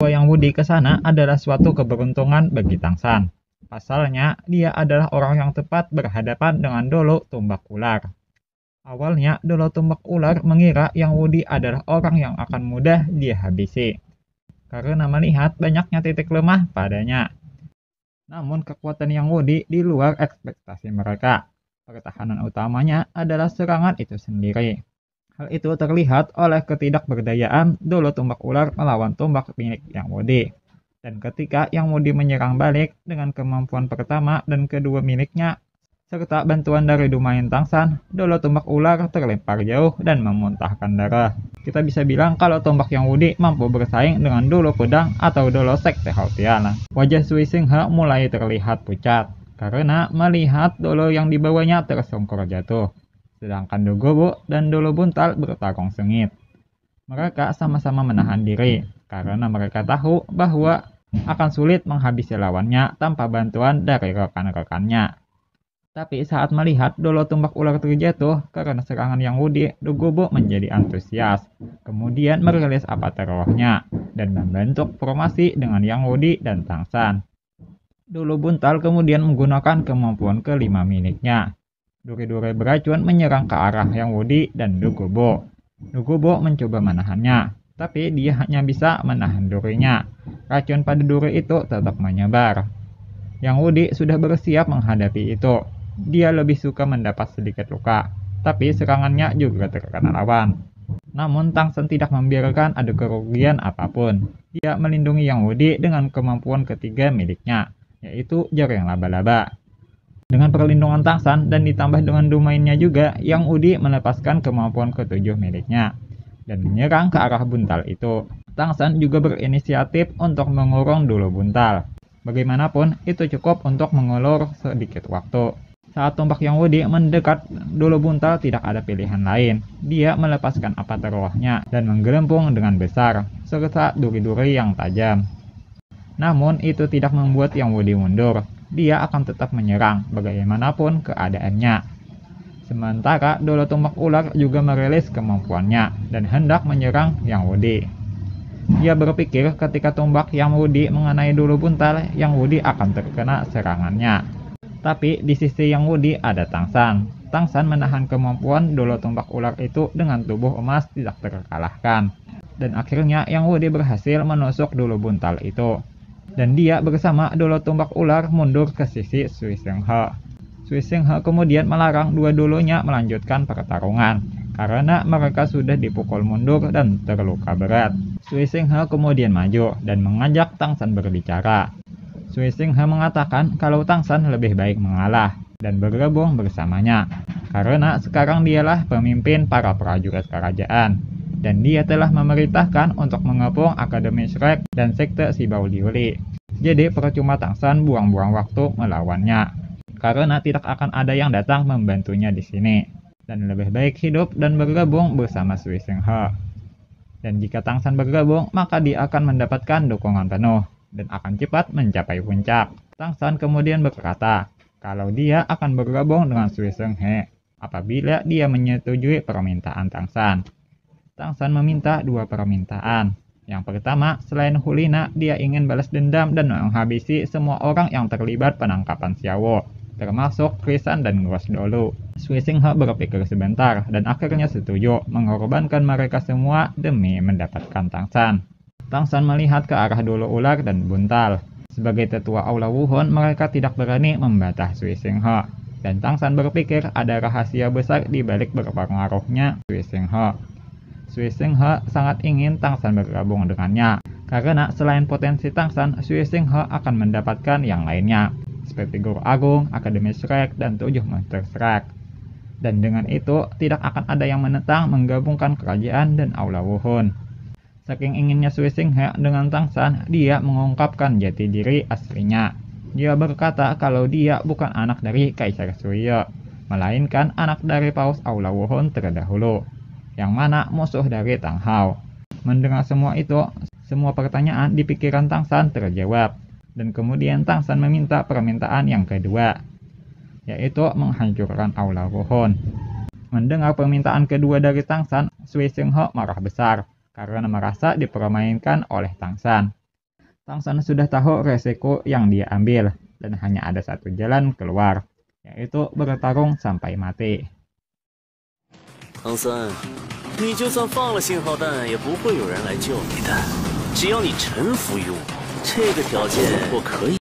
Yang Wudi ke sana adalah suatu keberuntungan bagi Tangsan. Pasalnya, dia adalah orang yang tepat berhadapan dengan Dolo Tumbak Ular. Awalnya, Dolo Tumbak Ular mengira Yang Wudi adalah orang yang akan mudah dia habisi, karena melihat banyaknya titik lemah padanya. Namun, kekuatan Yang Wudi di luar ekspektasi mereka. Pertahanan utamanya adalah serangan itu sendiri. Hal itu terlihat oleh ketidakberdayaan Dolo Tumbak Ular melawan tombak milik Yang Wudi. Dan ketika Yang Wudi menyerang balik dengan kemampuan pertama dan kedua miliknya, serta bantuan dari Dumain Tangsan, Dolo Tumbak Ular terlempar jauh dan memuntahkan darah. Kita bisa bilang kalau tombak Yang Wudi mampu bersaing dengan Dolo Pedang atau Dolo Sekte Hautiana. Wajah Sui Singha mulai terlihat pucat, karena melihat Dolo yang dibawanya tersungkur jatuh. Sedangkan Dogobo dan Dolo Buntal bertarung sengit. Mereka sama-sama menahan diri, karena mereka tahu bahwa akan sulit menghabisi lawannya tanpa bantuan dari rekan-rekannya. Tapi saat melihat Dolo Tumbak Ular terjatuh karena serangan Yang Wudi, Dogobo menjadi antusias. Kemudian merilis avatar rohnya dan membentuk formasi dengan Yang Wudi dan Tangsan. Dolo Buntal kemudian menggunakan kemampuan kelima miliknya. Duri-duri beracun menyerang ke arah Yang Wudi dan Dogobo. Dogobo mencoba menahannya, tapi dia hanya bisa menahan durinya. Racun pada duri itu tetap menyebar. Yang Wudi sudah bersiap menghadapi itu. Dia lebih suka mendapat sedikit luka, tapi serangannya juga terkena lawan. Namun Tangsan tidak membiarkan ada kerugian apapun. Dia melindungi Yang Wudi dengan kemampuan ketiga miliknya, yaitu jaring laba-laba. Dengan perlindungan Tangsan dan ditambah dengan domainnya juga, Yang Wudi melepaskan kemampuan ketujuh miliknya dan menyerang ke arah Buntal itu. Tangsan juga berinisiatif untuk mengurung Dolo Buntal. Bagaimanapun, itu cukup untuk mengulur sedikit waktu. Saat tombak Yang Wudi mendekat, Dolo Buntal tidak ada pilihan lain. Dia melepaskan avatar rohnya dan menggelembung dengan besar, serta duri-duri yang tajam. Namun, itu tidak membuat Yang Wudi mundur. Dia akan tetap menyerang bagaimanapun keadaannya. Sementara Dolo Tumbak Ular juga merilis kemampuannya dan hendak menyerang Yang Wudi. Dia berpikir ketika tombak Yang Wudi mengenai Dolo Buntal, Yang Wudi akan terkena serangannya. Tapi di sisi Yang Wudi ada Tangsan. Tangsan menahan kemampuan Dolo Tumbak Ular itu dengan tubuh emas tidak terkalahkan. Dan akhirnya Yang Wudi berhasil menusuk Dolo Buntal itu. Dan dia bersama Dolo Tumbak Ular mundur ke sisi Sui Singha. Sui Singha kemudian melarang dua dolonya melanjutkan pertarungan, karena mereka sudah dipukul mundur dan terluka berat. Sui Singha kemudian maju dan mengajak Tangsan berbicara. Sui Singha mengatakan kalau Tangsan lebih baik mengalah dan bergabung bersamanya, karena sekarang dialah pemimpin para prajurit kerajaan. Dan dia telah memerintahkan untuk mengepung Akademi Shrek dan Sekte Sibau Liuli. Jadi percuma Tangsan buang-buang waktu melawannya, karena tidak akan ada yang datang membantunya di sini. Dan lebih baik hidup dan bergabung bersama Sui Singha. Dan jika Tangsan bergabung, maka dia akan mendapatkan dukungan penuh dan akan cepat mencapai puncak. Tangsan kemudian berkata kalau dia akan bergabung dengan Sui Singha apabila dia menyetujui permintaan Tangsan. Tangsan meminta dua permintaan. Yang pertama, selain Hulina, dia ingin balas dendam dan menghabisi semua orang yang terlibat penangkapan Xiawo, termasuk Krisan dan Grosdolu. Sui Singha berpikir sebentar dan akhirnya setuju mengorbankan mereka semua demi mendapatkan Tangsan. Tangsan melihat ke arah Dolo Ular dan Buntal. Sebagai tetua Aula Wuhon, mereka tidak berani membantah Sui Singha. Dan Tangsan berpikir ada rahasia besar di balik berpengaruhnya Sui Singha. Sui Singha sangat ingin Tangsan bergabung dengannya, karena selain potensi Tangsan, Sui Singha akan mendapatkan yang lainnya, seperti Guru Agung, Akademi Shrek, dan 7 Monster Shrek. Dan dengan itu, tidak akan ada yang menentang menggabungkan kerajaan dan Aula Wuhon. Saking inginnya Sui Singha dengan Tangsan, dia mengungkapkan jati diri aslinya. Dia berkata kalau dia bukan anak dari Kaisar Suye, melainkan anak dari Paus Aula Wuhon terdahulu, yang mana musuh dari Tang Hao. Mendengar semua itu, semua pertanyaan di pikiran Tangsan terjawab, dan kemudian Tangsan meminta permintaan yang kedua, yaitu menghancurkan Aula Wuhon. Mendengar permintaan kedua dari Tangsan, Sui Singha marah besar, karena merasa dipermainkan oleh Tangsan. Tang San sudah tahu resiko yang dia ambil dan hanya ada satu jalan keluar, yaitu bertarung sampai mati. 唐三，你就算放了信号弹，也不会有人来救你的。只要你臣服于我，这个条件我可以。